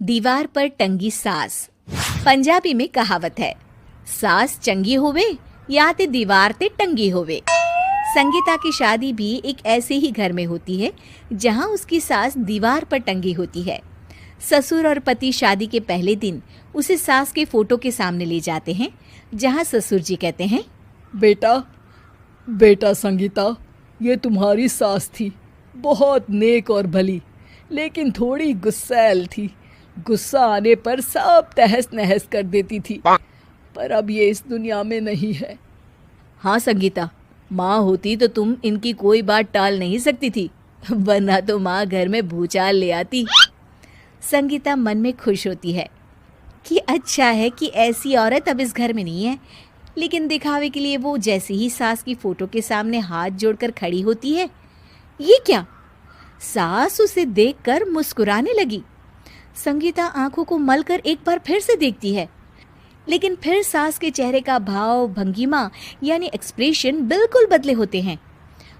दीवार पर टंगी सास। पंजाबी में कहावत है, सास चंगी होवे या ते दीवार ते टंगी होवे। संगीता की शादी भी एक ऐसे ही घर में होती है जहां उसकी सास दीवार पर टंगी होती है। ससुर और पति शादी के पहले दिन उसे सास के फोटो के सामने ले जाते हैं, जहां ससुर जी कहते हैं, बेटा बेटा संगीता, ये तुम्हारी सास थी, बहुत नेक और भली, लेकिन थोड़ी गुस्सैल थी। गुस्सा आने पर सब तहस नहस कर देती थी, पर अब ये इस दुनिया में नहीं है। हाँ संगीता, माँ होती तो तुम इनकी कोई बात टाल नहीं सकती थी, वरना तो माँ घर में भूचाल ले आती। संगीता मन में खुश होती है कि अच्छा है कि ऐसी औरत अब इस घर में नहीं है, लेकिन दिखावे के लिए वो जैसे ही सास की फोटो के सामने हाथ जोड़कर खड़ी होती है, ये क्या? सास उसे देखकर मुस्कुराने लगी। संगीता आंखों को मलकर एक बार फिर से देखती है, लेकिन फिर सास के चेहरे का भाव, भंगिमा यानी एक्सप्रेशन बिल्कुल बदले होते हैं।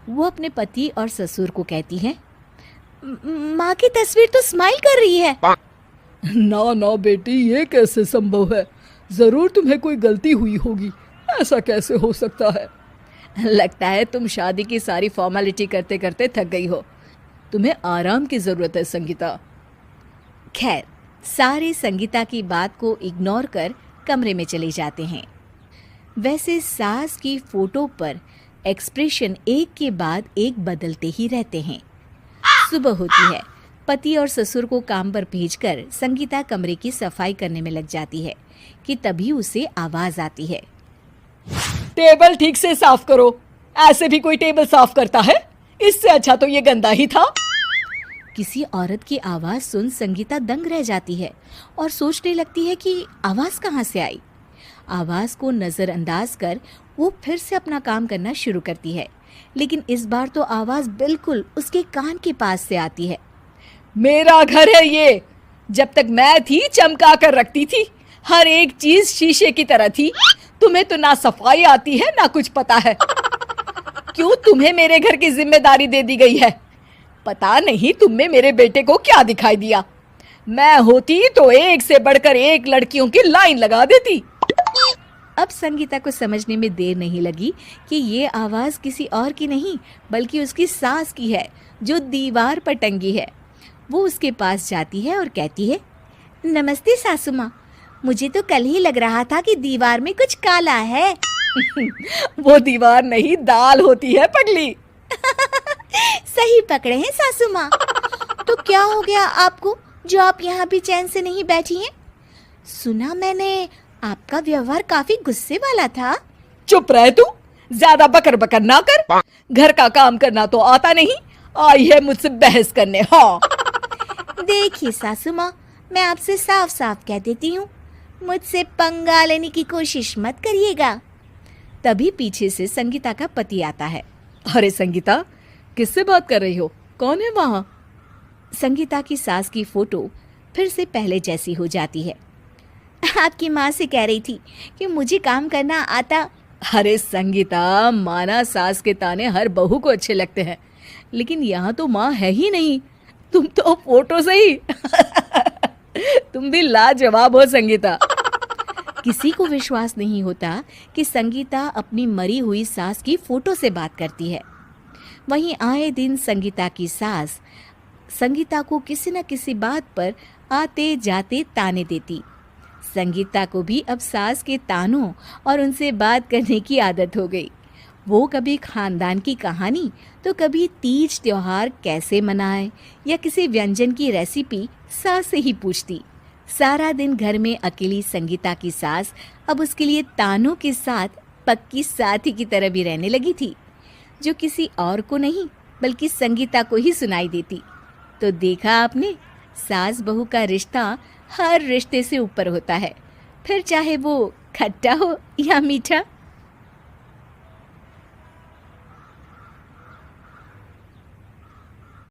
वो अपने पति और ससुर को कहती है, माँ की तस्वीर तो स्माइल कर रही है। ना ना बेटी, ये कैसे संभव है? जरूर तुम्हें कोई गलती हुई होगी, ऐसा कैसे हो सकता है? लगता है तुम शादी की सारी फॉर्मेलिटी करते करते थक गई हो, तुम्हें आराम की जरूरत है संगीता। खैर, सारे संगीता की बात को इग्नोर कर कमरे में चले जाते हैं। वैसे सास की फोटो पर एक्सप्रेशन एक के बाद एक बदलते ही रहते हैं। सुबह होती है, पति और ससुर को काम पर भेजकर संगीता कमरे की सफाई करने में लग जाती है कि तभी उसे आवाज आती है, टेबल ठीक से साफ करो। ऐसे भी कोई टेबल साफ करता है? इससे अच्छा तो ये गंदा ही था। किसी औरत की आवाज सुन संगीता दंग रह जाती है और सोचने लगती है कि आवाज कहाँ से आई। आवाज को नजरअंदाज कर वो फिर से अपना काम करना शुरू करती है, लेकिन इस बार तो आवाज बिल्कुल उसके कान के पास से आती है। मेरा घर है ये। जब तक मैं थी चमका कर रखती थी, हर एक चीज शीशे की तरह थी। तुम्हें तो ना सफाई आती है ना कुछ पता है। क्यों तुम्हें मेरे घर की जिम्मेदारी दे दी गई है? पता नहीं तुम में मेरे बेटे को क्या दिखाई दिया। मैं होती तो एक से बढ़कर एक लड़कियों की लाइन लगा देती। अब संगीता को समझने में देर नहीं लगी कि ये आवाज किसी और की नहीं बल्कि उसकी सास की है, जो दीवार पर टंगी है। वो उसके पास जाती है और कहती है, नमस्ते सासू माँ, मुझे तो कल ही लग रहा था कि दीवार में कुछ काला है। वो दीवार नहीं, दाल होती है पगली। सही पकड़े हैं सासू माँ। तो क्या हो गया आपको जो आप यहाँ भी चैन से नहीं बैठी हैं? सुना मैंने आपका व्यवहार काफी गुस्से वाला था। चुप रह तू, ज्यादा बकर बकर ना कर। घर का काम करना तो आता नहीं, आई है मुझसे बहस करने। हाँ देखिए सासू माँ, मैं आपसे साफ साफ कह देती हूँ, मुझसे पंगा लेने की कोशिश मत करिएगा। तभी पीछे से संगीता का पति आता है। अरे संगीता, किससे बात कर रही हो? कौन है वहाँ? संगीता की सास की फोटो फिर से पहले जैसी हो जाती है। आपकी माँ से कह रही थी कि मुझे काम करना आता। अरे संगीता, माना सास के ताने हर बहू को अच्छे लगते हैं, लेकिन यहाँ तो माँ है ही नहीं, तुम तो फोटो से ही। तुम भी लाजवाब हो संगीता। किसी को विश्वास नहीं होता कि संगीता अपनी मरी हुई सास की फोटो से बात करती है। वहीं आए दिन संगीता की सास संगीता को किसी न किसी बात पर आते जाते ताने देती। संगीता को भी अब सास के तानों और उनसे बात करने की आदत हो गई। वो कभी खानदान की कहानी तो कभी तीज त्योहार कैसे मनाए या किसी व्यंजन की रेसिपी सास से ही पूछती। सारा दिन घर में अकेली संगीता की सास अब उसके लिए तानों के साथ पक्की साथी की तरह भी रहने लगी थी, जो किसी और को नहीं बल्कि संगीता को ही सुनाई देती। तो देखा आपने, सास बहू का रिश्ता हर रिश्ते से ऊपर होता है, फिर चाहे वो खट्टा हो या मीठा।